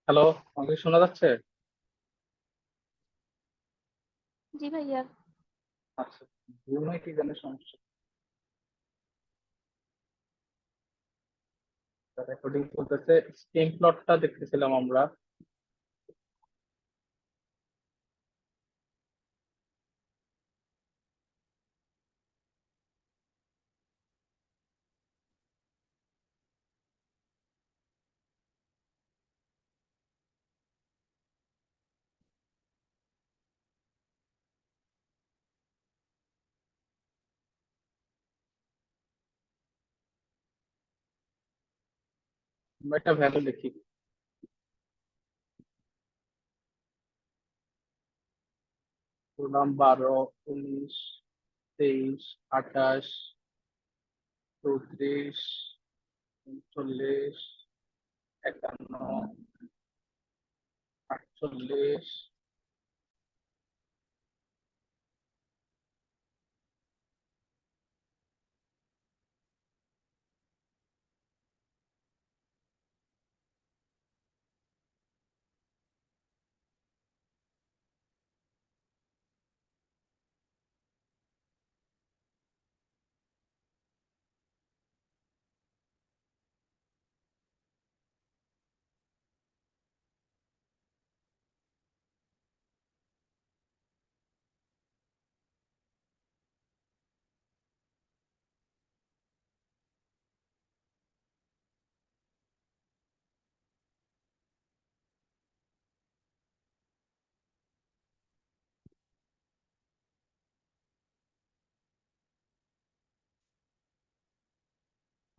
Hello, আমাকে শোনা যাচ্ছে? জি ভাইয়া। আচ্ছা, ব্রুনাই কি জানে সমস্যা? রেকর্ডিং চলতেছে। স্ক্রিন প্লটটা দেখতেছিলাম আমরা। আমরা একটা ভ্যালু লিখি। বললাম 12, 19, 23, 28, 34, 39, 51, 48।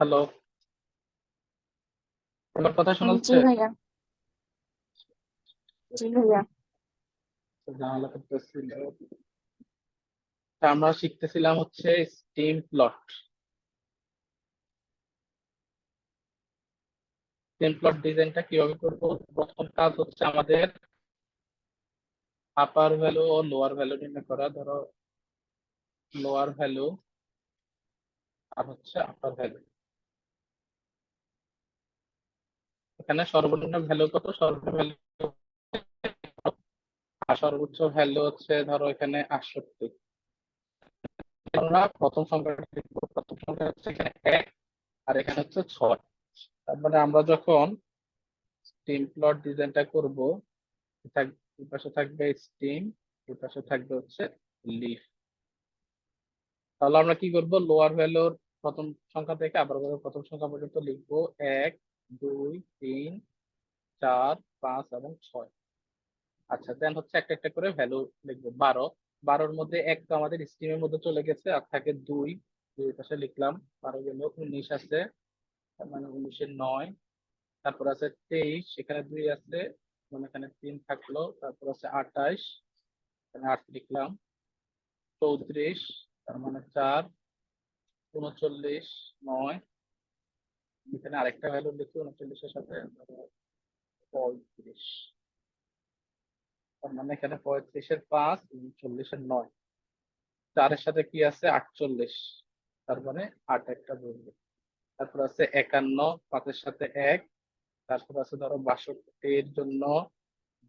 হ্যালো, আমার কথা শোনা জি যাচ্ছে? ভাইয়া। জি ভাইয়া। জানালা করতেছিল। আমরা শিখতেছিলাম হচ্ছে স্টিম প্লট। স্টিম প্লট ডিজাইনটা কিভাবে করবো? প্রথম কাজ হচ্ছে আমাদের আপার ভ্যালু ও লোয়ার ভ্যালু নির্ণয় করা। ধরো লোয়ার ভ্যালু আর হচ্ছে আপার ভ্যালু। এখানে সর্বনিম্ন ভ্যালু কত? সর্বনিম্ন ভ্যালু আর সর্বোচ্চ ভ্যালু হচ্ছে ধরো এখানে 68। আমরা প্রথম সংখ্যাটা লিখবো। প্রথম সংখ্যা হচ্ছে এখানে 1 আর এখানে হচ্ছে 6। তার মানে আমরা যখন স্টিম প্লট ডিজাইনটা করবো, এই পাশে থাকবে স্টিম, এই পাশে থাকবে হচ্ছে লিফ। তাহলে আমরা কি করব? লোয়ার ভ্যালুর প্রথম সংখ্যা থেকে আবার প্রথম সংখ্যা পর্যন্ত লিখবো। 1, 2, 3, 4, 5 এবং 6। আচ্ছা, দেন হচ্ছে একটা একটা করে ভ্যালু লিখবো। 12, 12-র মধ্যে এক তো আমাদের স্ট্রিমের মধ্যে চলে গেছে, আর থাকে 2, 2 পাশে লিখলাম। 12 গেল 19 আছে, তার মানে 19-এর 9। তারপর আছে 23, এখানে 2 আছে, মানে এখানে 3 থাকলো। তারপর আছে 28, এখানে 8 লিখলাম। 34, তার মানে 4। 39, 9, এখানে আরেকটা ভ্যালু লিখি 39-এর সাথে, 35। তার মানে এখানে 35-এর 5, 39-এর 9। 4-এর সাথে কি আছে? 48, তার মানে 8 একটা বলবে। তারপর আছে 51, 5-এর সাথে 1। তারপর আছে ধরো 62-এর জন্য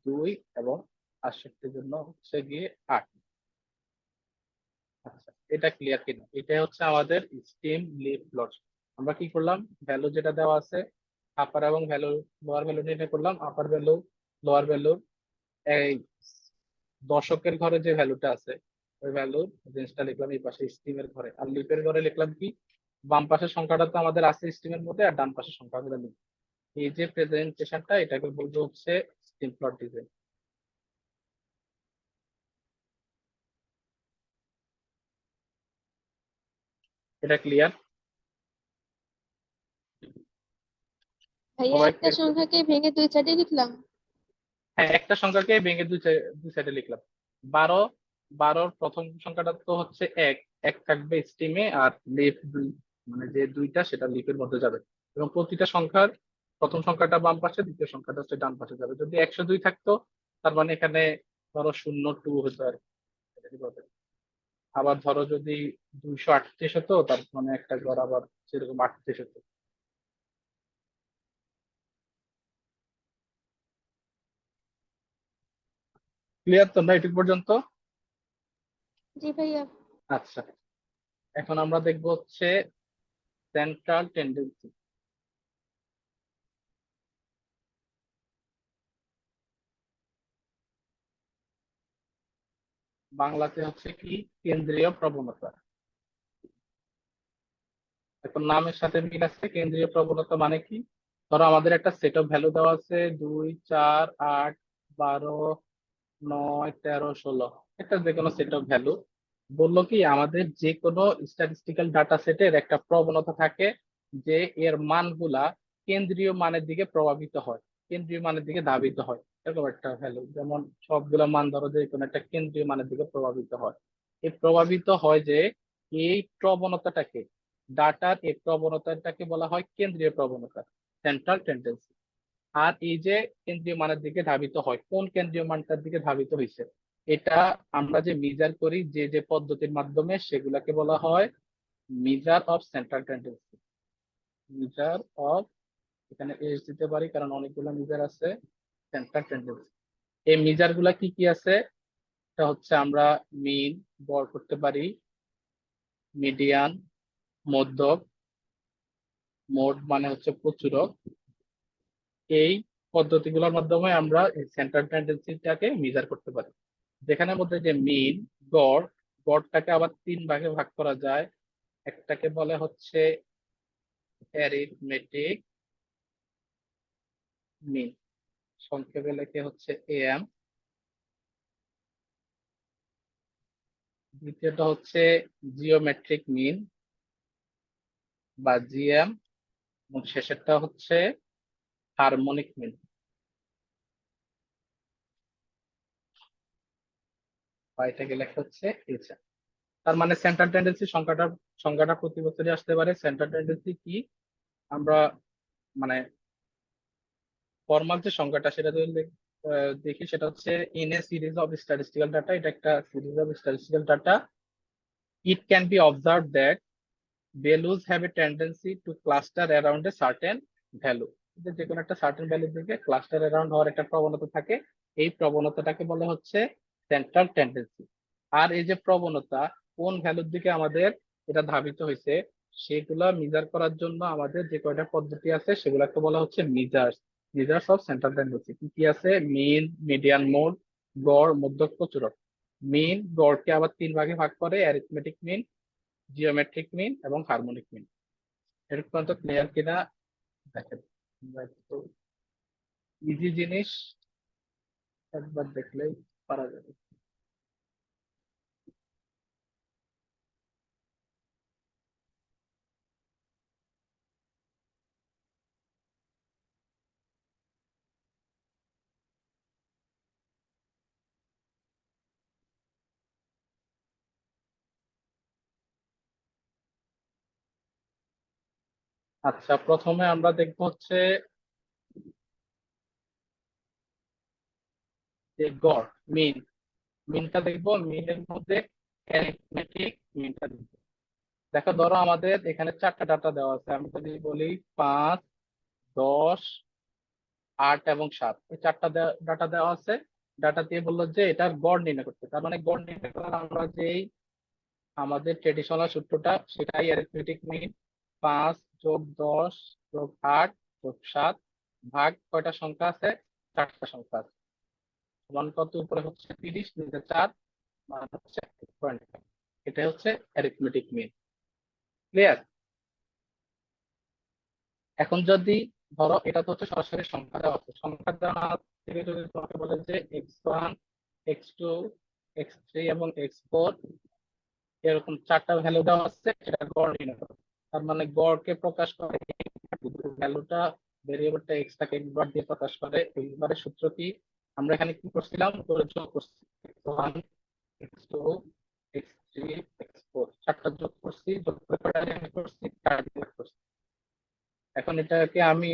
2 এবং 68-এর জন্য হচ্ছে গিয়ে 8। আচ্ছা, এটা ক্লিয়ার কিনা? এটা হচ্ছে আমাদের স্টিম লিফ প্লট। আমরা কি করলাম? ভ্যালু যেটা দেওয়া আছে, আপার এবং ভ্যালু লোয়ার ভ্যালু নির্ণয় করলাম। আপার ভ্যালু লোয়ার ভ্যালু এই দশকের ঘরে যে ভ্যালুটা আছে, ওই ভ্যালুর জিনিসটা লিখলাম এই পাশে স্টিমের ঘরে। আর লিপের ঘরে লিখলাম কি? বাম পাশের সংখ্যাটা তো আমাদের আছে স্টিমের মধ্যে, আর ডান পাশের সংখ্যাগুলো লিখবো। এই যে প্রেজেন্টেশনটা, এটাকে বলবো হচ্ছে স্টিম প্লট ডিজাইন। এটা ক্লিয়ার? ভাইয়া সবাই একটা clear? সংখ্যাকে ভেঙে দুই সাইডে লিখলাম। হ্যাঁ, একটা সংখ্যাকে ভেঙে দুই সাইডে লিখলাম। 12, 12-র প্রথম সংখ্যাটা তো হচ্ছে 1, 1 থাকবে স্টিমে, আর লিফ 2, মানে যে দুইটা সেটা লিফের মধ্যে যাবে। এবং প্রতিটা সংখ্যার প্রথম সংখ্যাটা বাম পাশে, দ্বিতীয় সংখ্যাটা হচ্ছে ডান পাশে যাবে। যদি 102 থাকতো, তার মানে এখানে ধরো 0, 2 হতো আর কি, এভাবে। আবার ধরো যদি 238 হতো, তার মানে একটা ঘর আবার সেরকম 38 হতো। ক্লিয়ার তো না এটুকু পর্যন্ত? জি ভাইয়া। আচ্ছা, এখন আমরা দেখবো হচ্ছে সেন্ট্রাল টেন্ডেন্সি। বাংলাতে হচ্ছে কি কেন্দ্রীয় প্রবণতা। এখন নামের সাথে মিল আছে, কেন্দ্রীয় প্রবণতা মানে কি? ধরো আমাদের একটা সেট অফ ভ্যালু দেওয়া আছে 2, 4, 8, 12, 9, 13, 16, একটা যে কোনো সেট অফ ভ্যালু। বললো কি আমাদের যে কোনো স্ট্যাটিস্টিক্যাল ডাটা সেটের একটা প্রবণতা থাকে যে এর মানগুলা কেন্দ্রীয় মানের দিকে প্রভাবিত হয়, কেন্দ্রীয় মানের দিকে ধাবিত হয়। এরকম একটা ভ্যালু, যেমন সবগুলা মান ধরো যে কোনো একটা কেন্দ্রীয় মানের দিকে প্রভাবিত হয়। এই প্রভাবিত হয় যে এই প্রবণতাটাকে, ডাটার এই প্রবণতাটাকে বলা হয় কেন্দ্রীয় প্রবণতা, সেন্ট্রাল টেন্ডেন্সি। আর এই যে কেন্দ্রীয় মানের দিকে ধাবিত হয়, কোন কেন্দ্রীয় মানটার দিকে ধাবিত হয়েছে, এটা আমরা যে মিজার করি যে যে পদ্ধতির মাধ্যমে, সেগুলাকে বলা হয় measure of central tendency. Measure of, এখানে এস দিতে পারি কারণ অনেকগুলো মিজার আছে, সেন্ট্রাল টেন্ডেন্সি। এই মিজার গুলা কি কি আছে? এটা হচ্ছে আমরা মিন, গড় করতে পারি, মিডিয়ান, মধ্যক, মোড মানে হচ্ছে প্রচুরক। এই পদ্ধতিগুলোর মাধ্যমে আমরা সেন্ট্রাল টেন্ডেন্সিটাকে মেজার করতে পারি। যেখানে মধ্যে যে মিন, গড়, গড়টাকে আবার তিন ভাগে ভাগ করা যায়। একটাকে বলে হচ্ছে অ্যারিথমেটিক মিন, সংক্ষেপে লেখে হচ্ছে এএম। দ্বিতীয়টা হচ্ছে জিওমেট্রিক মিন বা জিএম, এবং শেষেরটা হচ্ছে হারমোনিক মিন। বা এটাকে লেখা হচ্ছে এইচএম। তার মানে সেন্ট্রাল টেন্ডেন্সি সংখ্যাটা সংখ্যাটা প্রতি বছরই আসতে পারে। সেন্ট্রাল টেন্ডেন্সি কি আমরা মানে ফরমাল যে সংখ্যাটা সেটা যদি দেখি, সেটা হচ্ছে in a series of statistical data. এটা একটা series of statistical data. It can be observe that values have a tendency two cluster around a certain value. যে কোনো একটা সার্টেন ভ্যালুর দিকে ক্লাস্টার অ্যারাউন্ড হওয়ার একটা প্রবণতা থাকে। এই প্রবণতাটাকে বলা হচ্ছে সেন্ট্রাল টেন্ডেন্সি। আর এই যে প্রবণতা কোন ভ্যালুর দিকে আমাদের এটা ধাবিত হয়েছে, সেগুলা মিজার করার জন্য আমাদের যে কয়টা পদ্ধতি আছে সেগুলাকে বলা হচ্ছে measures. Measures of central tendency কি কি আছে? মিন, মিডিয়ান, মোড, গড়, মধ্যক, প্রচুরক। মিন, গড়কে আবার তিন ভাগে ভাগ করে, অ্যারিথমেটিক মিন, জিওমেট্রিক মিন এবং হারমোনিক মিন। এরকম তো ক্লিয়ার কিনা দেখেন। ইজি জিনিস, একবার দেখলেই পারা যাবে। আচ্ছা, প্রথমে আমরা দেখবো হচ্ছে যে গড়, মিন। মিনটা দেখবো, মিনের মধ্যে অ্যারিথমেটিক মিনটা দেখবো। দেখো ধরো আমাদের এখানে চারটা ডাটা দেওয়া আছে, আমি যদি বলি 5, 10, 8 এবং 7, এই চারটা ডাটা দেওয়া আছে। ডাটা দিয়ে বললো যে এটার গড় নির্ণয় করতে। তার মানে গড় নির্ণয় করার আমরা যেই আমাদের ট্রেডিশনাল সূত্রটা, সেটাই অ্যারিথমেটিক মিন। 5+10+8+7 ভাগ কয়টা সংখ্যা আছে? চারটা সংখ্যা আছে। সমান কত? উপরে হচ্ছে 30, নিচে 4, মান হচ্ছে 1.5। এটা হচ্ছে অ্যারিথমেটিক মিন। ক্লিয়ার? এখন যদি ধরো এটা তো হচ্ছে সরাসরি সংখ্যা দেওয়া আছে, সংখ্যা দেওয়া থেকে যদি তোমাকে বলে যে x1, x2, x3 এবং x4, এরকম চারটা ভ্যালু দেওয়া আছে, সেটা গড় নির্ণয় করো। তার মানে গড়কে প্রকাশ করে ভ্যালুটা, ভেরিয়েবলটা এক্স টাকে এক্স বার দিয়ে প্রকাশ করে। এক্স বারের সূত্র কি? আমরা এখানে কি করছিলাম? করে যোগ করছি, x1, x2, x3, x4, চারটা যোগ করছি, যোগ করে কয়টা নির্ণয় করছি? 4 নির্ণয় করছি। এখন এটাকে আমি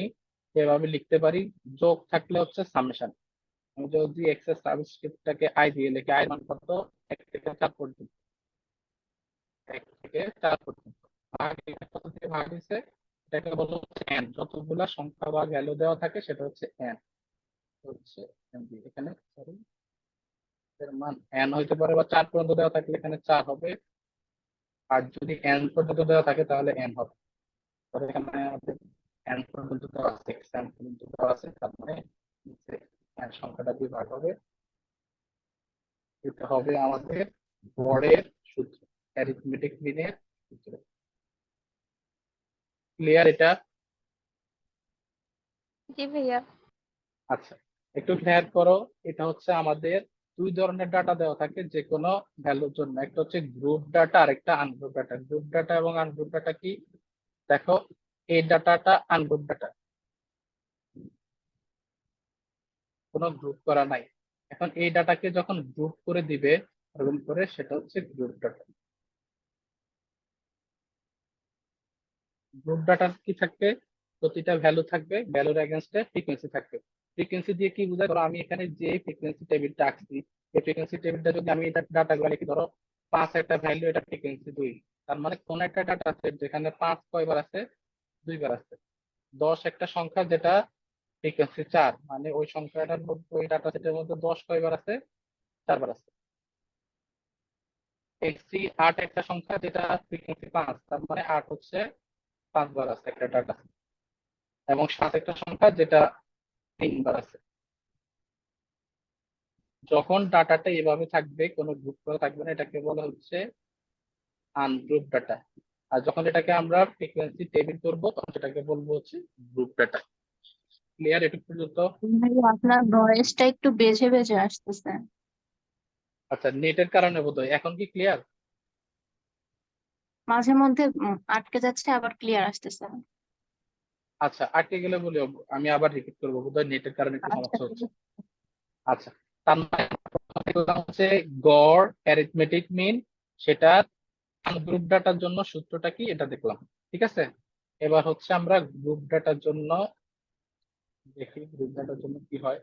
এভাবে লিখতে পারি, যোগ থাকলে হচ্ছে সামেশন। আমি যদি এক্স এর সাবস্ক্রিপ্টটাকে আই দিয়ে লিখি, আই মান কত? 1 থেকে 4 পর্যন্ত। 1 থেকে 4 পর্যন্ত ভাগ, এটা কত দিয়ে ভাগ হয়েছে? এটাকে বলা হচ্ছে এন। যতগুলা সংখ্যা বা ভ্যালু দেওয়া থাকে সেটা হচ্ছে এন। হচ্ছে এখানে সরি, এর মান n হইতে পারে, বা 4 পর্যন্ত দেওয়া থাকলে এখানে 4 হবে, আর যদি n পর্যন্ত দেওয়া থাকে তাহলে n হবে। তাহলে এখানে আমাদের n পর্যন্ত দেওয়া আছে, n পর্যন্ত দেওয়া আছে, তার মানে নিচে n সংখ্যাটা দিয়ে ভাগ হবে। এটা হবে আমাদের গড়ের সূত্র, অ্যারিথমেটিক মিনের সূত্র। ক্লিয়ার এটা? জি ভাইয়া। আচ্ছা, একটু খেয়াল করো, এটা হচ্ছে আমাদের দুই ধরনের ডাটা দেওয়া থাকে যে কোনো ভ্যালুর জন্য, একটা হচ্ছে গ্রুপ ডাটা আর একটা আনগ্রুপ ডাটা। গ্রুপ ডাটা এবং আনগ্রুপ ডাটা কি? দেখো, এই ডাটাটা আনগ্রুপ ডাটা, কোনো গ্রুপ করা নাই। এখন এই ডাটাকে যখন গ্রুপ করে দিবে এরকম করে, সেটা হচ্ছে গ্রুপ ডাটা। গ্রুপ ডাটার কি থাকবে? প্রতিটা ভ্যালু থাকবে, ভ্যালুর এগেনস্টে ফ্রিকোয়েন্সি থাকবে। ফ্রিকোয়েন্সি দিয়ে কি বোঝায়? ধরো আমি এখানে যে ফ্রিকোয়েন্সি টেবিলটা আঁকছি, এই ফ্রিকোয়েন্সি টেবিলটা যদি আমি এটা ডাটাগুলো লিখি, ধরো 5 একটা ভ্যালু, এটা ফ্রিকোয়েন্সি 2, তার মানে কোন একটা ডাটা আছে যেখানে 5 কয়বার আছে? 2 বার আছে। 10 একটা সংখ্যা যেটা ফ্রিকোয়েন্সি 4, মানে ওই সংখ্যাটার মধ্যে, ওই ডাটা সেটের মধ্যে 10 কয়বার আছে? 4 বার আছে। এক্সি 8 একটা সংখ্যা যেটা ফ্রিকোয়েন্সি 5, তার মানে 8 হচ্ছে 5 বার আছে একটা ডাটা। এবং 7 একটা সংখ্যা যেটা 3 বার আছে। যখন ডাটাটা এভাবে থাকবে, কোনো গ্রুপ করা থাকবে না, এটাকে বলা হচ্ছে আনগ্রুপ ডাটা। আর যখন এটাকে আমরা ফ্রিকোয়েন্সি টেবিল করব, তখন সেটাকে বলবো হচ্ছে গ্রুপ ডাটা। ক্লিয়ার এটুকু পর্যন্ত? ভাই আপনার ভয়েসটা একটু বেজে বেজে আসতেছে। আচ্ছা, নেটের কারণে বোধহয়। এখন কি ক্লিয়ার? মাঝে মধ্যে আটকে যাচ্ছে, আবার ক্লিয়ার আসতেছে। আচ্ছা, আটকে গেলে বলি, আমি আবার রিপিট করবো, বোধহয় নেটের কারণে একটু আচ্ছা সমস্যা ঠিক হচ্ছে। আছে। আচ্ছা, তার মানে দেখলাম হচ্ছে গড় অ্যারিথমেটিক মিন, সেটা গ্রুপ ডাটার জন্য সূত্রটা কি এটা দেখলাম। ঠিক আছে, এবার হচ্ছে আমরা গ্রুপ ডাটার জন্য দেখি, গ্রুপ ডাটার জন্য কি হয়।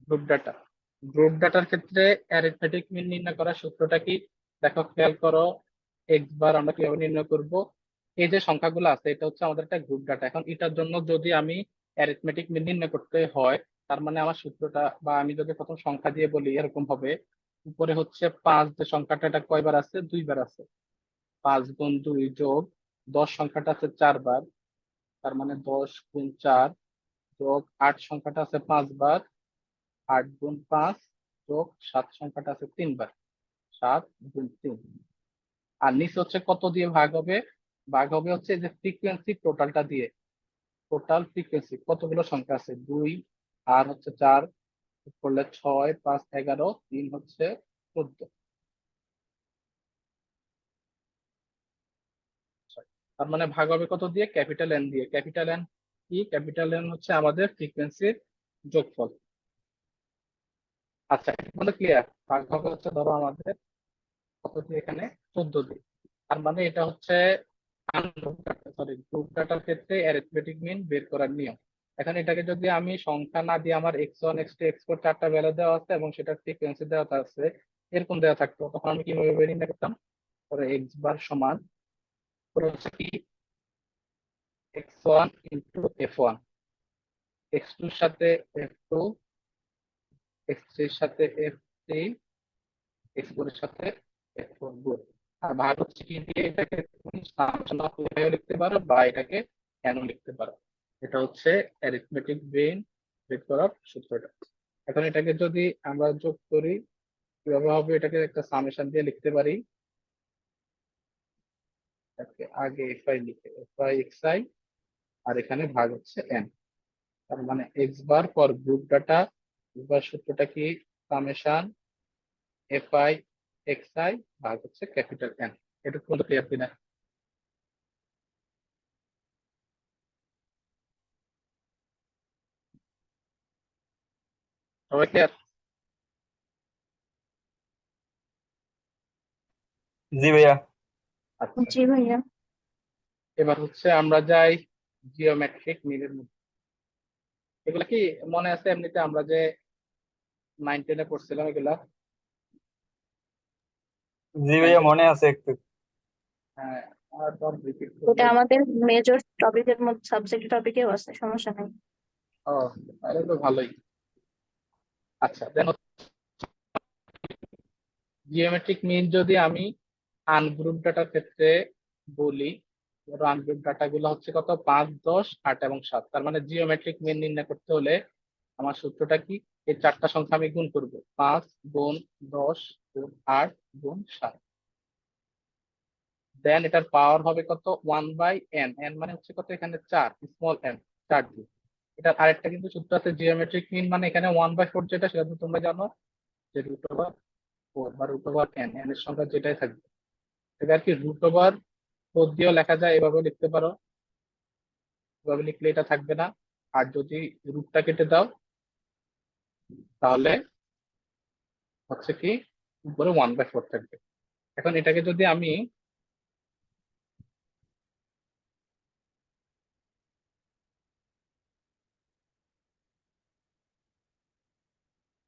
গ্রুপ ডাটা, গ্রুপ ডাটার ক্ষেত্রে অ্যারিথমেটিক মিন নির্ণয় করার সূত্রটা কি? দেখো, খেয়াল করো, এক্স বার আমরা কিভাবে নির্ণয় করব। এই যে সংখ্যাগুলো আছে, এটা হচ্ছে আমাদের একটা গ্রুপ ডাটা। এখন এটার জন্য যদি আমি অ্যারিথমেটিক মিন নির্ণয় করতে হয়, তার মানে আমার সূত্রটা, বা আমি যদি প্রথম সংখ্যা দিয়ে বলি, এরকম হবে। উপরে হচ্ছে 5, যে সংখ্যাটা, এটা কয়বার আছে? 2 বার আছে। 5 গুণ 2 যোগ 10 সংখ্যাটা আছে 4 বার, তার মানে 10 গুণ 4 যোগ 8 সংখ্যাটা আছে 5 বার, 8 গুণ 5 যোগ 7 সংখ্যাটা আছে 3 বার, 7 গুণ 3। আর নিচে হচ্ছে কত দিয়ে ভাগ হবে? ভাগ হবে হচ্ছে যে ফ্রিকোয়েন্সি টোটালটা দিয়ে। টোটাল ফ্রিকোয়েন্সি কতগুলো সংখ্যা আছে? 2, আর হচ্ছে 4, করলে 6, 5, 11, 3 হচ্ছে 14। তার মানে ভাগ হবে কত দিয়ে? ক্যাপিটাল এন দিয়ে। ক্যাপিটাল এন কি? ক্যাপিটাল এন হচ্ছে আমাদের ফ্রিকোয়েন্সির যোগফল। আচ্ছা, এটা ক্লিয়ার? ভাগ হবে হচ্ছে, ধরো আমাদের কত দিয়ে এখানে? 14 দিয়ে। তার মানে এটা হচ্ছে সরি, গ্রুপ ডাটার ক্ষেত্রে অ্যারিথমেটিক মিন বের করার নিয়ম। এখন এটাকে যদি আমি সংখ্যা না দিয়ে, আমার x1 x2 x4 4টা ভ্যালু দেওয়া আছে এবং সেটার ফ্রিকোয়েন্সি দেওয়া আছে, এরকম দেওয়া থাকতো, তখন আমি কিভাবে বের নির্ণয় করতাম? পরে এক্স বার সমান, পরে হচ্ছে কি, x1 ইন্টু f1, x2 এর সাথে f2, x3 এর সাথে f3, x4 এর সাথে f4 গুণ। আর ভাগ হচ্ছে কি দিয়ে? এটাকে তুমি সামেশন অফ ওয়েও লিখতে পারো, বা এটাকে কেন লিখতে পারো। এটা হচ্ছে অ্যারিথমেটিক বের করার সূত্রটা। এখন এটাকে যদি আমরা যোগ করি, কিভাবে হবে? এটাকে একটা সামেশন দিয়ে লিখতে পারি। এটাকে আগে এফআই লিখে, এফআই এক্সআই, আর এখানে ভাগ হচ্ছে এন। তার মানে x bar for group data, এবার সূত্রটা কি? সামেশন এফআই এক্সআই ভাগ হচ্ছে ক্যাপিটাল এন। এটুকু বলতে ক্লিয়ার কিনা? সবাই ক্লিয়ার? জি ভাইয়া। আচ্ছা, জি ভাইয়া। এবার হচ্ছে আমরা যাই জিওমেট্রিক মিনের মধ্যে। এগুলা কি মনে আছে? এমনিতে আমরা যে 9-10-এ পড়ছিলাম এগুলা। জি ভাইয়া 9-10 মনে আছে একটু। হ্যাঁ, আর তো রিপিট এটা করবো। আমাদের মেজর টপিকের মধ্যে সাবজেক্ট টপিকেও আছে, সমস্যা নেই। ও, তাহলে তো ভালোই। আচ্ছা, দেন জিওমেট্রিক মিন যদি আমি আনগ্রুপ ডাটার ক্ষেত্রে বলি, আনগ্রুপ ডাটা গুলো হচ্ছে কত? 5, 10, 8 এবং 7। তার মানে জিওমেট্রিক মিন নির্ণয় করতে হলে আমার সূত্রটা কি? এই চারটা সংখ্যা আমি গুণ করব, 5 গুণ 10 গুণ 8 গুণ 7। দেন এটার পাওয়ার হবে কত? 1/n। n মানে হচ্ছে কত? এখানে 4, স্মল n, 4 দিয়ে। এটার আরেকটা কিন্তু সূত্র আছে জিওমেট্রিক মিন মানে এখানে 1/4 যেটা, সেটা তো তোমরা জানো যে √4 বা √n, n এর সংখ্যা যেটাই থাকবে এটা আর কি √4 দিয়েও লেখা যায়, এভাবে লিখতে পারো। এভাবে লিখলে এটা থাকবে না। আর যদি রুটটা কেটে দাও তাহলে হচ্ছে কি উপরে 1/4 থাকবে। এখন এটাকে যদি আমি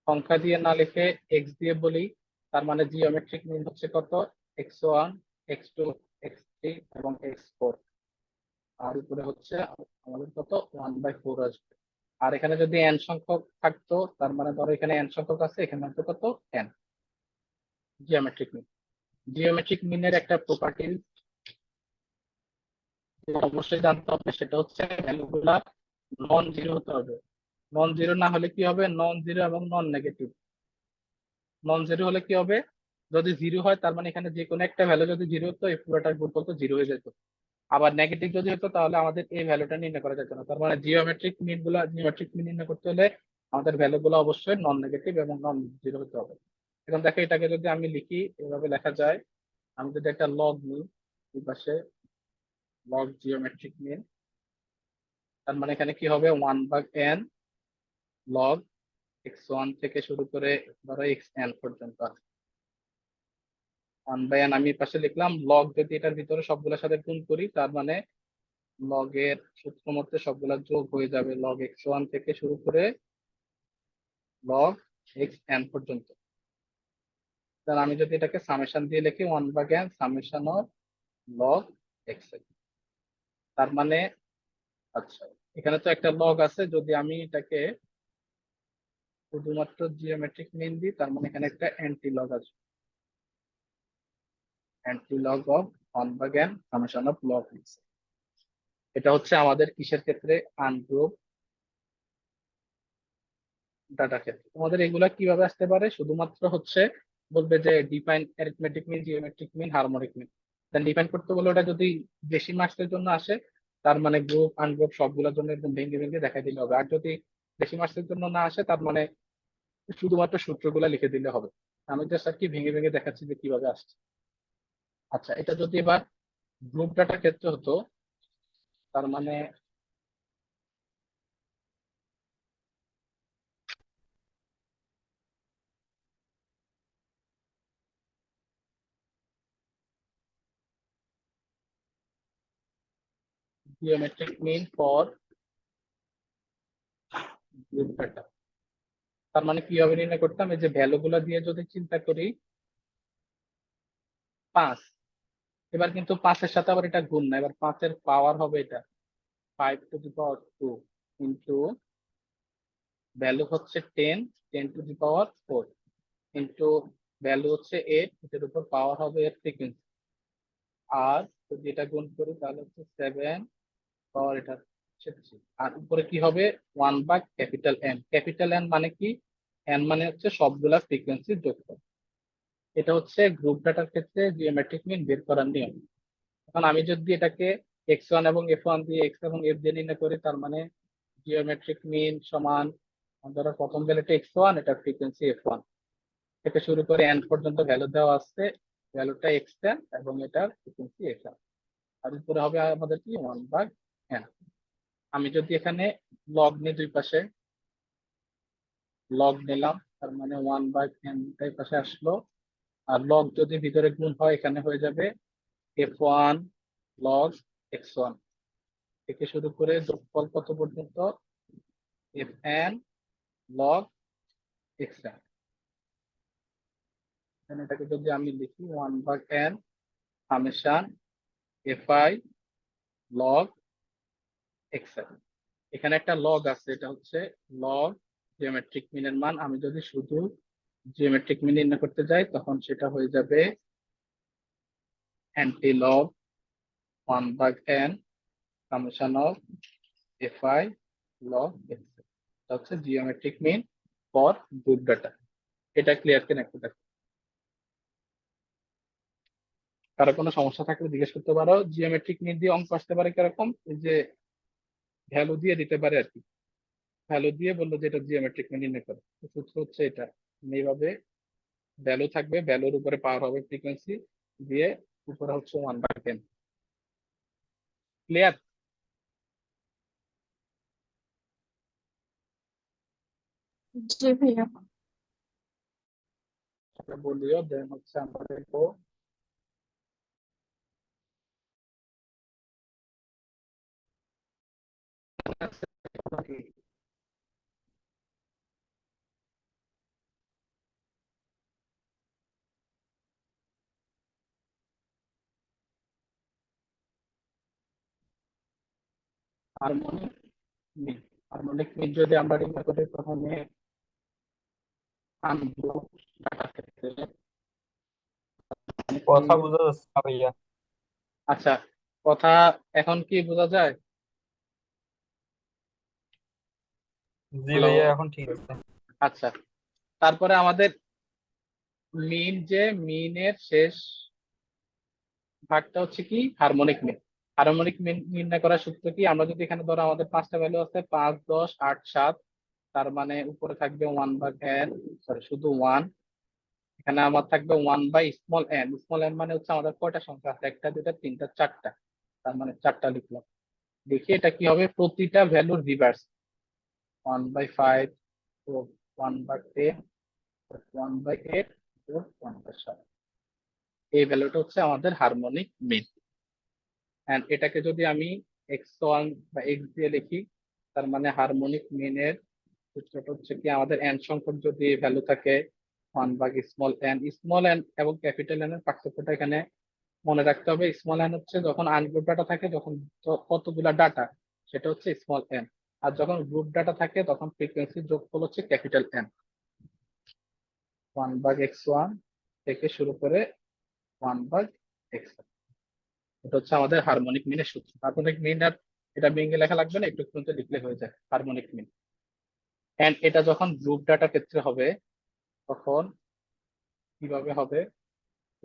সংখ্যা দিয়ে না লিখে এক্স দিয়ে বলি, তার মানে জিওমেট্রিক মিন হচ্ছে কত? x1, x2, x3 এবং x4। আর উপরে হচ্ছে আমাদের কত? 1/4 আসবে। আর এখানে যদি n সংখ্যক থাকতো, তার মানে ধরো এখানে n সংখ্যক আছে, এখানে হচ্ছে কত? n। জিওমেট্রিক মিন, জিওমেট্রিক মিনের একটা প্রপার্টি অবশ্যই জানতে হবে, সেটা হচ্ছে ভ্যালু গুলা নন জিরো হতে হবে। নন জিরো না হলে কি হবে? নন জিরো এবং নন নেগেটিভ। নন জিরো হলে কি হবে? যদি জিরো হয় তার মানে এখানে যে কোনো একটা ভ্যালু যদি জিরো হতো, এই পুরোটার গুণফল তো জিরো হয়ে যেত। আবার নেগেটিভ যদি হতো তাহলে আমাদের এই ভ্যালুটা নির্ণয় করা যেত না। তার মানে জিওমেট্রিক মিন নির্ণয় করতে হলে আমাদের ভ্যালু গুলো অবশ্যই নন নেগেটিভ এবং নন জিরো হতে হবে। এখন দেখো এটাকে যদি আমি লিখি, এভাবে লেখা যায়। আমি যদি একটা লগ নিই, এই পাশে লগ জিওমেট্রিক মিন, তার মানে এখানে কি হবে? 1/n লগ x1 থেকে শুরু করে ধরো xn পর্যন্ত আছে। 1/n আমি এর পাশে লিখলাম। লগ যদি এটার ভিতরে সবগুলোর সাথে গুণ করি, তার মানে লগের সূত্র মতে সবগুলা যোগ হয়ে যাবে, লগ x1 থেকে শুরু করে লগ xn পর্যন্ত। তাহলে আমি যদি এটাকে সামেশন দিয়ে লিখি, 1/n summation of log xn। তার মানে আচ্ছা, এখানে তো একটা লগ আছে, যদি আমি এটাকে শুধুমাত্র জিওমেট্রিক মিন দিই, তার মানে এখানে একটা অ্যান্টি লগ আছে, anti log of 1/n summation of log x। এটা হচ্ছে আমাদের কিসের ক্ষেত্রে? আনগ্রুপ ডাটা ক্ষেত্রে। তোমাদের এগুলা কিভাবে আসতে পারে? শুধুমাত্র হচ্ছে বলবে যে define arithmetic mean, geometric mean, harmonic mean. Then define করতে বলে ওটা যদি বেশি মার্কসের জন্য আসে, তার মানে গ্রুপ আনগ্রুপ সবগুলোর জন্য একদম ভেঙে ভেঙে দেখাই দিলে হবে। আর যদি বেশি মার্কসের জন্য না আসে, তার মানে শুধুমাত্র সূত্রগুলা লিখে দিলে হবে। আমি জাস্ট আর কি ভেঙে ভেঙে দেখাচ্ছি যে কিভাবে আসছে। আচ্ছা, এটা যদি এবার গ্রুপ ডাটার ক্ষেত্রে হতো, তার মানে geometric mean for group data, তার মানে কিভাবে নির্ণয় করতাম? এই যে ভ্যালু গুলা দিয়ে যদি চিন্তা করি, 5, এবার কিন্তু 5-এর সাথে আবার এটা গুণ না, এবার 5-এর পাওয়ার হবে এটা 5^2 ইন্টু ভ্যালু হচ্ছে 10, 10^4 ইন্টু ভ্যালু হচ্ছে 8, এটার উপর পাওয়ার হবে এর ফ্রিকোয়েন্সি। আর যদি এটা গুণ করি তাহলে হচ্ছে 7 পাওয়ার এটা হচ্ছে 3। আর উপরে কি হবে? 1/N। ক্যাপিটাল এন মানে কি? এন মানে হচ্ছে সবগুলা ফ্রিকোয়েন্সি যোগফল। এটা হচ্ছে গ্রুপ ডাটার ক্ষেত্রে জিওমেট্রিক মিন বের করার নিয়ম। এখন আমি যদি এটাকে x1 এবং f1 দিয়ে, x এবং f দিয়ে নির্ণয় করি, তার মানে জিওমেট্রিক মিন সমান, ধরো প্রথম ভ্যালুটা x1, এটা ফ্রিকোয়েন্সি f1 থেকে শুরু করে n পর্যন্ত ভ্যালু দেওয়া আছে, ভ্যালুটা xn এবং এটার ফ্রিকোয়েন্সি fn। আর উপরে হবে আমাদের কি? 1/n। আমি যদি এখানে লগ নিই, দুই পাশে লগ নিলাম, তার মানে 1/n দুই পাশে আসলো। আর লগ যদি ভিতরে গুণ হয় এখানে হয়ে যাবে f1 log x1 থেকে শুরু করে যোগফল কত পর্যন্ত fn log xn। এটাকে যদি আমি লিখি 1/n summation fi log xn। এখানে একটা লগ আছে, এটা হচ্ছে লগ জিওমেট্রিক মিনের মান। আমি যদি শুধু জিওমেট্রিক মিন নির্ণয় করতে যাই তখন সেটা হয়ে যাবে anti log 1/n summation of fi log xn। এটা হচ্ছে geometric mean for group data. এটা ক্লিয়ার কিনা একটু দেখো। কারো কোনো সমস্যা থাকলে জিজ্ঞেস করতে পারো। জিওমেট্রিক মিন দিয়ে অঙ্ক আসতে পারে কিরকম, এই যে ভ্যালু দিয়ে দিতে পারে আর কি, ভ্যালু দিয়ে বললো যে এটা জিওমেট্রিক মিন নির্ণয় করে। সূত্র হচ্ছে এটা, এইভাবে ভ্যালু থাকবে, ভ্যালুর উপরে পাওয়ার হবে ফ্রিকোয়েন্সি দিয়ে, উপরে হচ্ছে 1/n। ক্লিয়ার? জি ভাইয়া। বলিও দেন হচ্ছে আমরা দেখবো হারমোনিক মিন। হারমোনিক মিন যদি আমরা নির্ণয় করি প্রথমে আনগ্রুপ ডাটা ক্ষেত্রে কথা বোঝা যাচ্ছে না ভাইয়া। আচ্ছা, কথা এখন কি বোঝা যায়? জি হ্যালো। ভাইয়া, এখন ঠিক আছে। আচ্ছা, তারপরে আমাদের মিন, যে মিনের শেষ ভাগটা হচ্ছে কি হারমোনিক মিন। হারমোনিক মিন নির্ণয় করার সূত্র কি, আমরা যদি এখানে ধরো আমাদের 5টা ভ্যালু আছে 5, 10, 8, 7, তার মানে উপরে থাকবে 1/n, সরি শুধু 1। এখানে আমার থাকবে 1/n। স্মল এন মানে হচ্ছে আমাদের কয়টা সংখ্যা আছে, 1টা 2টা 3টা 4টা, তার মানে 4টা লিখলাম। দেখি এটা কি হবে, প্রতিটা ভ্যালুর রিভার্স 1/5, 1/10, 1/8, 1/7। এই ভ্যালুটা হচ্ছে আমাদের হারমোনিক মিন। এন্ড এটাকে যদি আমি x1 বা x দিয়ে লিখি, তার মানে হারমোনিক মিনের সূত্রটা হচ্ছে কি, আমাদের n সংখ্যক যদি ভ্যালু থাকে 1/স্মল এন এবং ক্যাপিটাল এন এর পার্থক্যটা এখানে মনে রাখতে হবে। স্মল এন হচ্ছে যখন আনগ্রুপ ডাটা থাকে, যখন কতগুলা ডাটা, সেটা হচ্ছে স্মল এন। আর যখন গ্রুপ ডাটা থাকে তখন ফ্রিকোয়েন্সি যোগফল হচ্ছে ক্যাপিটাল এন। 1/x1 থেকে শুরু করে 1/x। এটা হচ্ছে আমাদের হারমোনিক মিনের সূত্র। হারমোনিক মিন আর এটা ভেঙে লেখা লাগবে না, একটু একটু লিখলে হয়ে যায় হারমোনিক মিন। এন্ড এটা যখন গ্রুপ ডাটা ক্ষেত্রে হবে তখন কিভাবে হবে,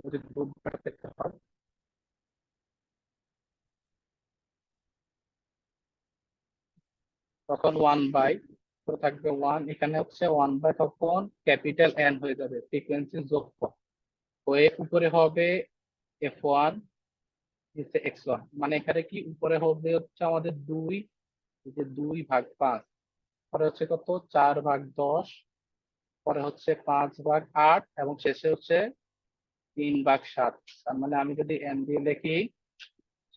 যদি গ্রুপ ডাটা ক্ষেত্রে হয় তখন 1/, থাকবে 1, এখানে হচ্ছে 1/, তখন ক্যাপিটাল এন হয়ে যাবে ফ্রিকোয়েন্সি যোগফল হয়ে উপরে হবে f1, নিচে x1। মানে এখানে কি উপরে হবে হচ্ছে আমাদের 2, এই যে 2/5, পরে হচ্ছে কত 4/10, পরে হচ্ছে 5/8 এবং শেষে হচ্ছে 3/7। তার মানে আমি যদি n দিয়ে লিখি,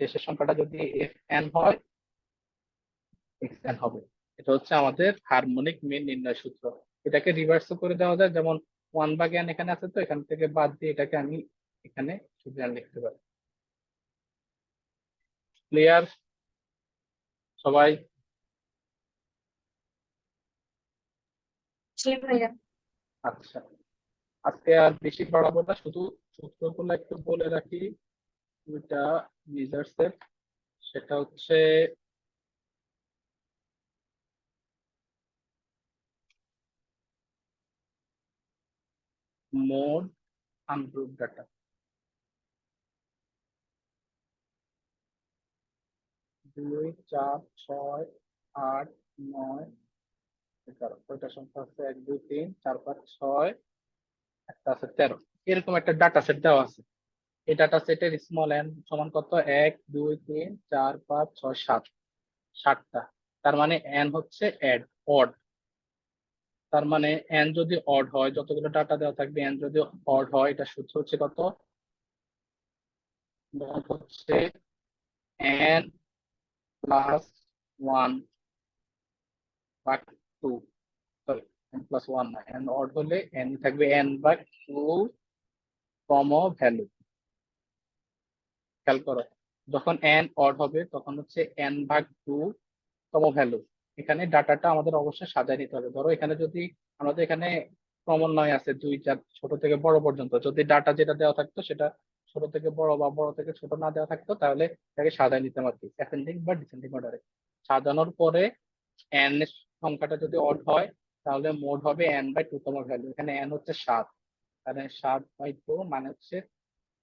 শেষের সংখ্যাটা যদি fn হয় xn হবে। এটা হচ্ছে আমাদের হারমোনিক মিন নির্ণয় সূত্র। এটাকে রিভার্স করে দেওয়া যায়, যেমন 1/n এখানে আছে, তো এখান থেকে বাদ দিয়ে এটাকে আমি এখানে শুধু n লিখতে পারি। ক্লিয়ার সবাই? জি ভাইয়া। আচ্ছা, আজকে আর বেশি বাড়াবো না, শুধু সূত্রগুলো একটু বলে রাখি। দুইটা মেজার সেট, সেটা হচ্ছে মোড আনগ্রুপ ডাটা। 2, 4, 6, 8, 9, 11, কয়টা সংখ্যা আছে, 1, 2, 3, 4, 5, 6, একটা আছে 13। এরকম একটা ডাটা সেট দেওয়া আছে। এই ডাটা সেটের স্মল এন সমান কত, 1, 2, 3, 4, 5, 6, 7, 7টা। তার মানে এন হচ্ছে অড। তার মানে এন যদি অড হয়, যতগুলো ডাটা দেওয়া থাকবে এন যদি অড হয়, এটা সূত্র হচ্ছে কত, মোড হচ্ছে N plus one by two, sorry N plus one না, এন অড হলে এন থাকবে এন বাই টু তম ভ্যালু। খেয়াল করো, যখন এন অড হবে তখন হচ্ছে এন ভাগ টু তম ভ্যালু। এখানে ডাটাটা আমাদের অবশ্যই সাজায় নিতে হবে। ধরো এখানে যদি আমাদের এখানে ক্রমান্বয় আছে 2 4 ছোট থেকে বড় পর্যন্ত, যদি ডাটা যেটা দেওয়া থাকতো সেটা ছোট থেকে বড় বা বড় থেকে ছোট না দেওয়া থাকতো, তাহলে এটাকে সাজায় নিতাম আর কি, অ্যাসেন্ডিং বা ডিসেন্ডিং অর্ডারে। সাজানোর পরে এন এর সংখ্যাটা যদি অড হয়, তাহলে মোড হবে এন বাই টু তম ভ্যালু। এখানে এন হচ্ছে 7, তাহলে 7/2 মানে হচ্ছে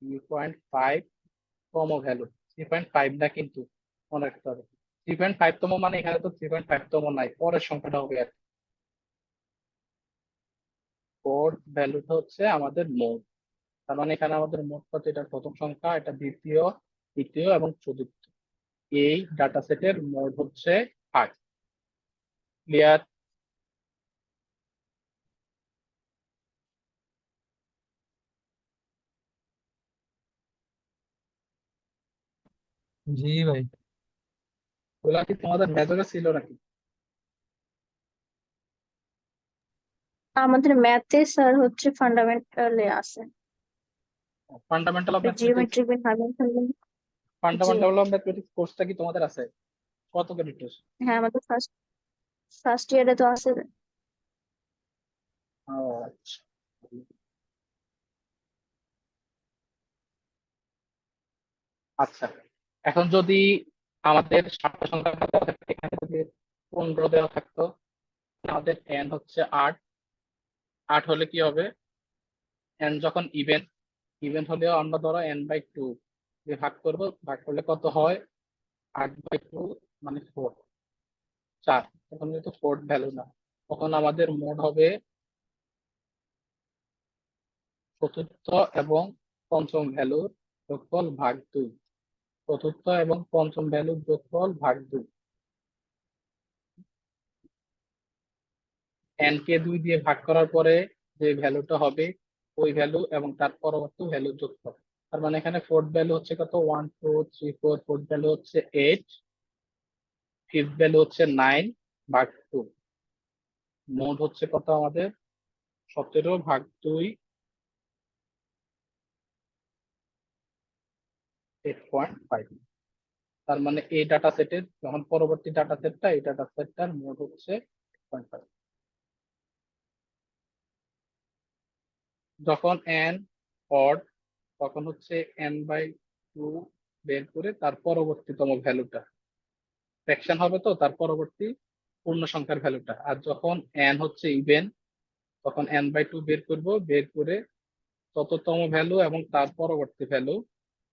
3.5 তম ভ্যালু। 3.5 না কিন্তু, মনে রাখতে হবে 3.5 তম মানে এখানে তো 3.5 তম নাই, পরের সংখ্যাটা হবে আর কি। ফোর্থ ভ্যালুটা হচ্ছে আমাদের মোড। তার মানে এখানে আমাদের মোট কত, এটা প্রথম সংখ্যা, এটা দ্বিতীয়, তৃতীয় এবং চতুর্থ। এই ডাটা সেটের মোড হচ্ছে 5। ক্লিয়ার? জি ভাই। ওগুলা কি তোমাদের মেজরে ছিল নাকি? আমাদের ম্যাথে স্যার হচ্ছে ফান্ডামেন্টালে আছে, fundamental of mathematics, geometric fundamental. G, fundamental of mathematics কোর্সটা কি তোমাদের আছে? কত ক্রেডিটের? হ্যাঁ আমাদের ফার্স্ট ফার্স্ট ইয়ারে তো আছে। ও আচ্ছা। আচ্ছা, এখন যদি আমাদের 7টা সংখ্যা দেওয়া থাকতো, এখানে যদি 15 দেওয়া থাকতো, আমাদের এন হচ্ছে 8। 8 হলে কি হবে, এন যখন ইভেন, ইভেন হলেও আমরা ধরো এন বাই টু দিয়ে ভাগ করবো, ভাগ করলে কত হয়, 8/2 মানে 4, 4। তখন কিন্তু ফোর্থ ভ্যালু না, তখন আমাদের মোড হবে চতুর্থ এবং পঞ্চম ভ্যালুর যোগফল ভাগ 2। চতুর্থ এবং পঞ্চম ভ্যালুর যোগফল ভাগ 2। এন কে 2 দিয়ে ভাগ করার পরে যে ভ্যালুটা হবে, ওই ভ্যালু এবং তার পরবর্তী ভ্যালুর যোগফল। তার মানে এখানে ফোর্থ ভ্যালু হচ্ছে কত, 1 2 3 4, ফোর্থ ভ্যালু হচ্ছে 8, ফিফথ ভ্যালু হচ্ছে 9 ভাগ 2। মোড হচ্ছে কত আমাদের, 17 ভাগ 2, 8.5। তার মানে এই ডাটা সেটের যখন পরবর্তী ডাটা সেটটা, এই ডাটা সেটটার মোড হচ্ছে 8.5। যখন এন অড, তখন হচ্ছে এন বাই টু বের করে তার পরবর্তীতম ভ্যালুটা, ফ্র্যাকশন হবে তো তার পরবর্তী পূর্ণ সংখ্যার ভ্যালুটা। আর যখন এন হচ্ছে ইভেন, তখন এন বাই টু বের করব, বের করে তততম ভ্যালু এবং তার পরবর্তী ভ্যালু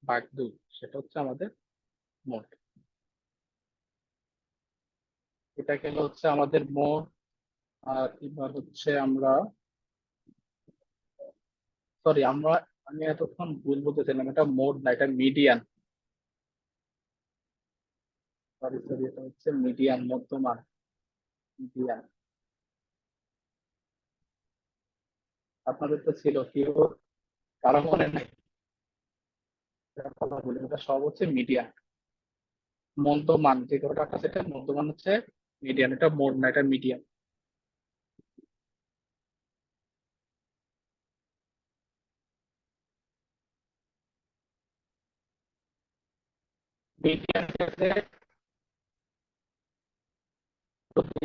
ভাগ 2, সেটা হচ্ছে আমাদের মোড। এটা গেল হচ্ছে আমাদের মোড। আর এবার হচ্ছে আমরা, সরি আমি এতক্ষণ ভুল বলতেছিলাম, এটা মোড না, এটা মিডিয়ান। সরি সরি, এটা হচ্ছে মিডিয়ান, মধ্যমান, মিডিয়ান। আপনাদের তো ছিল, কেউ কারো মনে নাই? এটা কথা বলি, এটা সব হচ্ছে মিডিয়ান, মধ্যমান। যে কোনো ডাটা সেটের মধ্যমান হচ্ছে মিডিয়ান, এটা মোড না, এটা মিডিয়ান। মিডিয়ান ক্ষেত্রে যদি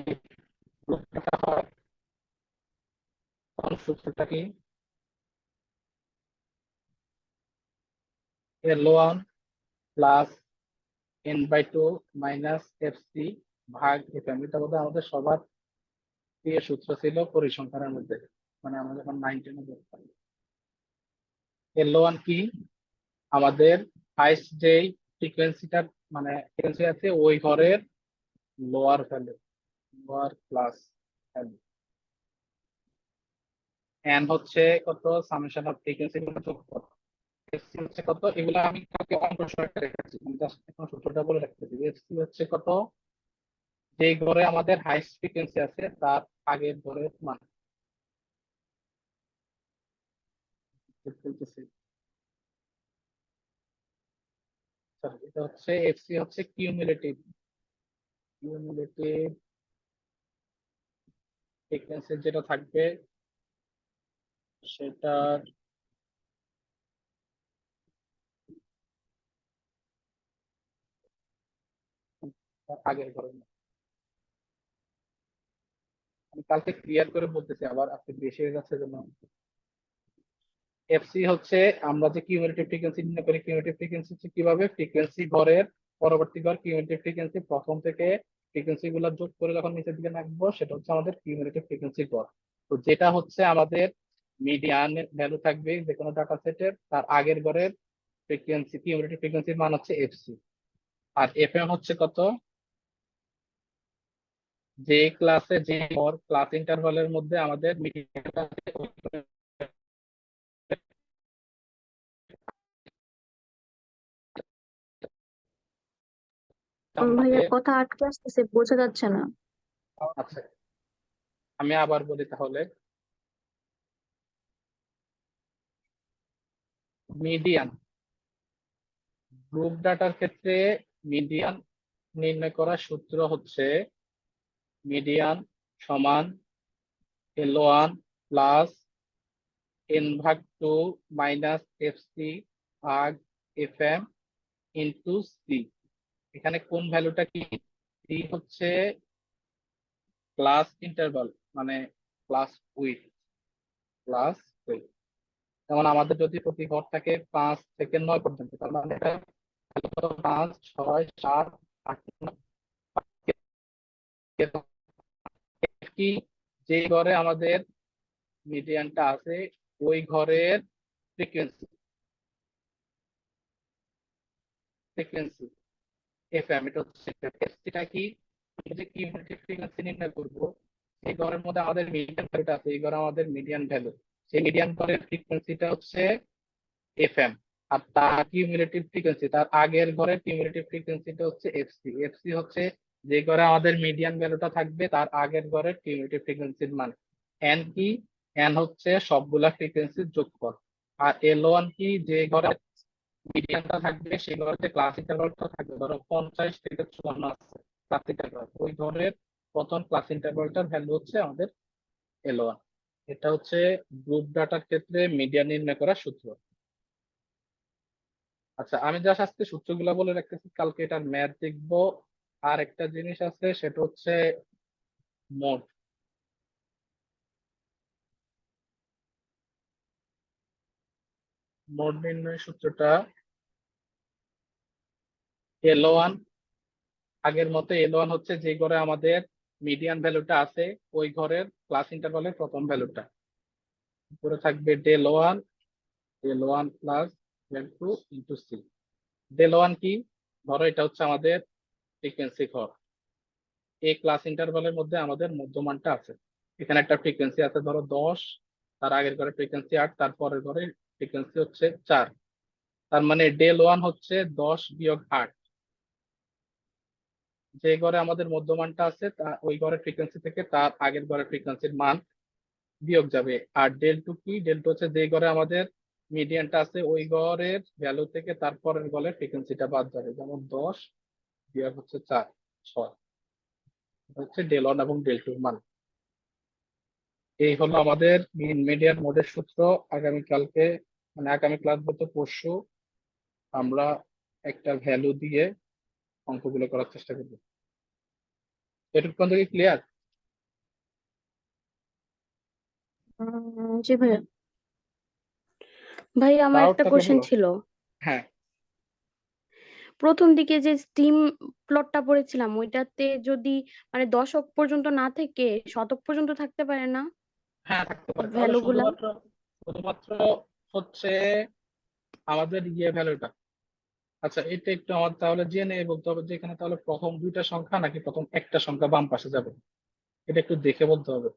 group ডাটা হয়, তখন সূত্রটা কি, L one plus N by two minus F C ভাগ এফ এম। এটা বোধহয় আমাদের সবার প্রিয় সূত্র ছিল পরিসংখ্যানের মধ্যে, মানে আমরা যখন 9 10 এ পড়তাম। এল ওয়ান কি, আমাদের হাইস্ট যেই ফ্রিকোয়েন্সিটা, মানে ফ্রিকোয়েন্সি আছে ওই ঘরের lower value, lower class value. N হচ্ছে কত, সামেশন অফ ফ্রিকোয়েন্সি গুলো যোগফল। এফসি হচ্ছে কত, এগুলো আমি কাউকে অঙ্ক সহায়তা রেখেছি, আমি জাস্ট এখন সূত্রটা বলে রাখতেছি। এফসি হচ্ছে কত, যে ঘরে আমাদের হাইস্ট ফ্রিকোয়েন্সি আছে তার আগের ঘরের মান বলতেছি। Sorry, এটা হচ্ছে এফসি হচ্ছে কিউমুলেটিভ কিউমুলেটিভ ফ্রিকোয়েন্সি যেটা থাকবে সেটার আগের ঘরের মান। আমি কালকে ক্লিয়ার করে বলতেছি, আবার আপনি বেশি হয়ে যাচ্ছে জন্য। এফসি হচ্ছে আমরা যে কিউমুলেটিভ ফ্রিকোয়েন্সি নির্ণয় করি, কিউমুলেটিভ ফ্রিকোয়েন্সি হচ্ছে কিভাবে ফ্রিকোয়েন্সি ঘরের পরবর্তী ঘর কিউমুলেটিভ ফ্রিকোয়েন্সি প্রথম থেকে ফ্রিকোয়েন্সি গুলো যোগ করে যখন নিচের দিকে নামবো সেটা হচ্ছে আমাদের কিউমুলেটিভ ফ্রিকোয়েন্সি ঘর। তো যেটা হচ্ছে আমাদের মিডিয়ান ভ্যালু থাকবে যে কোনো ডাটা সেটের, তার আগের ঘরের ফ্রিকোয়েন্সি কিউমুলেটিভ ফ্রিকোয়েন্সির মান হচ্ছে এফসি। আর এফএম হচ্ছে কত, যে ক্লাসে যে ক্লাস ইন্টারভালের মধ্যে আমাদের মিডিয়ানটা ভাইয়া আমাদের। কথা আটকে আসতেছে, বোঝা যাচ্ছে না। আচ্ছা, আমি আবার বলি তাহলে। মিডিয়ান গ্রুপ ডাটার ক্ষেত্রে মিডিয়ান নির্ণয় করার সূত্র হচ্ছে মিডিয়ান সমান L1 plus n/2 minus FC ভাগ এফএম ইন্টু সি। এখানে কোন ভ্যালুটা কি? সি হচ্ছে ক্লাস ইন্টারভাল, মানে ক্লাস উইথ ক্লাস উইথ। যেমন আমাদের যদি প্রতি ঘর থাকে 5 থেকে 9 পর্যন্ত, তার মানে এটা 5, 6, 7, 8, 9 কি, যে ঘরে আমাদের মিডিয়ানটা আছে ওই ঘরের ফ্রিকোয়েন্সি ফ্রিকোয়েন্সি এফএম, এটা হচ্ছে এফসিটা কি, যে কিউমুলেটিভ ফ্রিকোয়েন্সি নির্ণয় করব এই ঘরের মধ্যে আমাদের মিডিয়ান ভ্যালুটা আছে, এই ঘরে আমাদের মিডিয়ান ভ্যালু, সেই মিডিয়ান ঘরের ফ্রিকোয়েন্সিটা হচ্ছে এফএম। আর তার কিউমুলেটিভ ফ্রিকোয়েন্সি, তার আগের ঘরের কিউমুলেটিভ ফ্রিকোয়েন্সিটা হচ্ছে এফসি। এফসি হচ্ছে যে ঘরে আমাদের মিডিয়ান ভ্যালুটা থাকবে তার আগের ঘরের কিউমুলেটিভ ফ্রিকোয়েন্সির মান। এন কি, এন হচ্ছে সবগুলা ফ্রিকোয়েন্সির যোগফল। আর L1 কি, যে ঘরে মিডিয়ানটা থাকবে সেই ঘরে ক্লাস ইন্টারভালটা থাকবে, ধরো 50 থেকে 54 আছে ক্লাস ইন্টারভাল, ওই ঘরের প্রথম ক্লাস ইন্টারভালটার ভ্যালু হচ্ছে আমাদের L1। এটা হচ্ছে গ্রুপ ডাটার ক্ষেত্রে মিডিয়ান নির্ণয় করার সূত্র। আচ্ছা, আমি জাস্ট আজকে সূত্রগুলো বলে রাখতেছি, কালকে এটার ম্যাথ দেখবো। আর একটা জিনিস আছে সেটা হচ্ছে মোড। মোড নির্ণয়ের সূত্রটা L1, আগের মতো L1 হচ্ছে যে ঘরে আমাদের মিডিয়ান ভ্যালুটা আছে ওই ঘরের ক্লাস ইন্টারভালের প্রথম ভ্যালুটা, উপরে থাকবে del1 plus del2 into C. del1 কি, ধরো এটা হচ্ছে আমাদের ফ্রিকোয়েন্সি ঘর, এই ক্লাস ইন্টারভালের মধ্যে আমাদের মধ্যমানটা আছে, এখানে একটা ফ্রিকোয়েন্সি আছে ধরো 10, তার আগের ঘরে ফ্রিকোয়েন্সি 8, তারপরের ঘরে ফ্রিকোয়েন্সি হচ্ছে 4। তার মানে del1 হচ্ছে 10 বিয়োগ 8, যে ঘরে আমাদের মধ্যমানটা আছে তা ওই ঘরের ফ্রিকোয়েন্সি থেকে তার আগের ঘরের ফ্রিকোয়েন্সির মান বিয়োগ যাবে। আর del2 কি, del2 হচ্ছে যে ঘরে আমাদের মিডিয়ানটা আছে ওই ঘরের ভ্যালু থেকে তারপরের ঘরের ফ্রিকোয়েন্সিটা বাদ যাবে, যেমন 10 বিয়োগ হচ্ছে 4, 6 হচ্ছে del1 এবং del2 এর মান। এই হলো আমাদের মিডিয়ান মোডের সূত্র। আগামীকালকে, মানে আগামী ক্লাস বলতে পরশু, আমরা একটা ভ্যালু দিয়ে অঙ্কগুলো করার চেষ্টা করব। এটুকু থেকে ক্লিয়ার? জি ভাইয়া। ভাই আমার ডাউট একটা থাকলে কোশ্চেন বলো। ছিল। হ্যাঁ প্রথম দিকে যে স্টিম প্লটটা পড়েছিলাম ওইটাতে যদি মানে দশক পর্যন্ত না থেকে শতক পর্যন্ত থাকতে পারে না হ্যাঁ, থাকতে পারে, তাহলে ভ্যালুগুলা? শুধুমাত্র শুধুমাত্র হচ্ছে আমাদের ইয়ে ভ্যালুটা। আচ্ছা, এটা একটু আমার তাহলে জেনে বলতে হবে যে এখানে তাহলে প্রথম দুইটা সংখ্যা নাকি প্রথম একটা সংখ্যা বাম পাশে যাবে, এটা একটু দেখে বলতে হবে।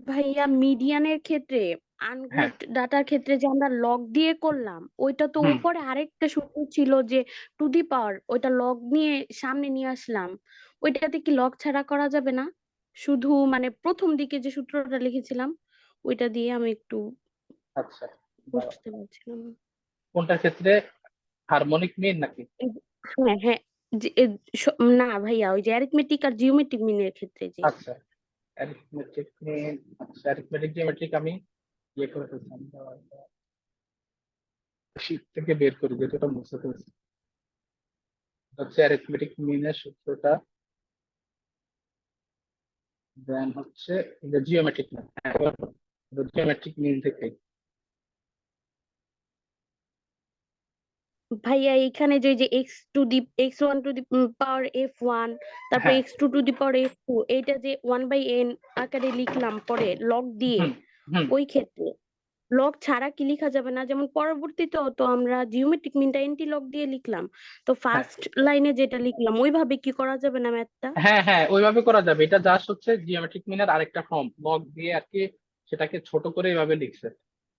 ভাইয়া মিডিয়ানের ক্ষেত্রে আনগ্রুপড ডাটার ক্ষেত্রে যে আমরা লগ দিয়ে করলাম, ওইটা তো হুম উপরে আরেকটা সূত্র ছিল যে টু দি পাওয়ার, ওইটা লগ নিয়ে সামনে নিয়ে আসলাম। ওইটাতে কি লগ ছাড়া করা যাবে না? শুধু মানে প্রথম দিকে যে সূত্রটা লিখেছিলাম ওইটা দিয়ে আমি একটু আচ্ছা, দাঁড়াও। বুঝতে পারছিলাম না। কোনটার ক্ষেত্রে, হারমোনিক মিন নাকি? হ্যাঁ হ্যাঁ, না ভাইয়া, ওই যে অ্যারিথমেটিক আর জিওমেট্রিক মিনের ক্ষেত্রে যে আচ্ছা, অ্যারিথমেটিক মিন। আচ্ছা, অ্যারিথমেটিক জিওমেট্রিক আমি ইয়ে করে ফেলছিলাম, শীট থেকে বের করি যেটা মুছে ফেলছি। হচ্ছে অ্যারিথমেটিক মিনের সূত্রটা, দেন হচ্ছে জিওমেট্রিক মিন। জিওমেট্রিক মিন থেকে। ভাইয়া এখানে যে যে x1 to the power f1, তারপর হ্যাঁ, x2 to the power f2, এইটা যে 1/n আকারে লিখলাম পরে লগ দিয়ে, হুম হুম ওই ক্ষেত্রে লগ ছাড়া কি লিখা যাবে না? যেমন পরবর্তীতে তো আমরা জিওমেট্রিক মিনটা এন্টি লগ দিয়ে লিখলাম, তো হ্যাঁ ফার্স্ট লাইনে যেটা লিখলাম ওইভাবে কি করা যাবে না ম্যাথটা? হ্যাঁ হ্যাঁ, ওইভাবে করা যাবে। এটা জাস্ট হচ্ছে জিওমেট্রিক মিনের আরেকটা ফর্ম, লগ দিয়ে আর কি সেটাকে ছোট করে এইভাবে লিখছে।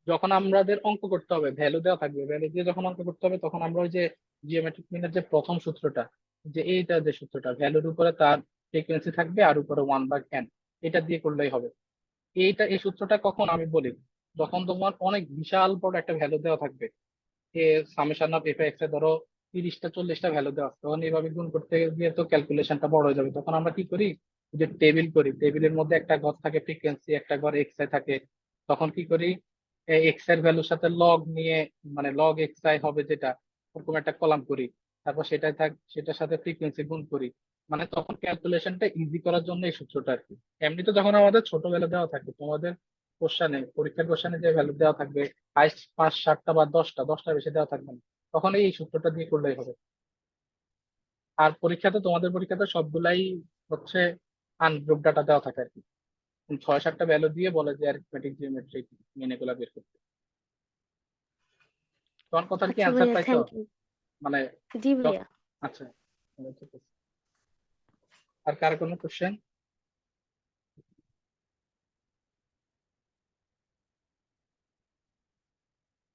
যখন আমাদের অঙ্ক করতে হবে, ভ্যালু দেওয়া থাকবে, ভ্যালু দিয়ে যখন অঙ্ক করতে হবে তখন আমরা ওই যে জিওমেট্রিক মিনের যে প্রথম সূত্রটা, যে এইটা যে সূত্রটা, ভ্যালুর উপরে তার ফ্রিকোয়েন্সি থাকবে আর উপরে 1/n, এটা দিয়ে করলেই হবে। এই সূত্রটা কখন আমি বলি, যখন তোমার অনেক বিশাল বড় একটা ভ্যালু দেওয়া থাকবে, এ সামেশন অফ এফ এক্স এ ধরো 30টা 40টা ভ্যালু দেওয়া আছে, তখন এইভাবে গুণ করতে গিয়ে তো ক্যালকুলেশনটা বড় হয়ে যাবে। তখন আমরা কি করি, যে টেবিল করি, টেবিলের মধ্যে একটা ঘর থাকে ফ্রিকোয়েন্সি, একটা ঘর এক্স আই থাকে। তখন কি করি, এক্স এর ভ্যালুর সাথে লগ নিয়ে, মানে লগ এক্স আই হবে যেটা, ওরকম একটা কলাম করি। তারপর সেটার সাথে ফ্রিকোয়েন্সি গুণ করি। মানে তখন ক্যালকুলেশনটা ইজি করার জন্য এই সূত্রটা আর কি। এমনিতে যখন আমাদের ছোট ভ্যালু দেওয়া থাকে, তোমাদের কোশ্চানে, পরীক্ষার কোশ্চানে যে ভ্যালু দেওয়া থাকবে, হাইস্ট 5 7টা বা 10টা বেশি দেওয়া থাকবে না, তখন এই সূত্রটা দিয়ে করলেই হবে। আর পরীক্ষাতে, তোমাদের পরীক্ষাতে সবগুলাই হচ্ছে আনগ্রুপ ডাটা দেওয়া থাকে আর কি। 6 7টা ভ্যালু দিয়ে বলে যে অ্যারিথমেটিক জিওমেট্রিক মিন এগুলা বের করতে। তোমার কথার কি আচ্ছা অ্যান্সার ভাইয়া, পাইছো? Thank you. মানে জি যখ- ভাইয়া। আচ্ছা, ঠিক আছে। আর কার কোনো কোশ্চেন?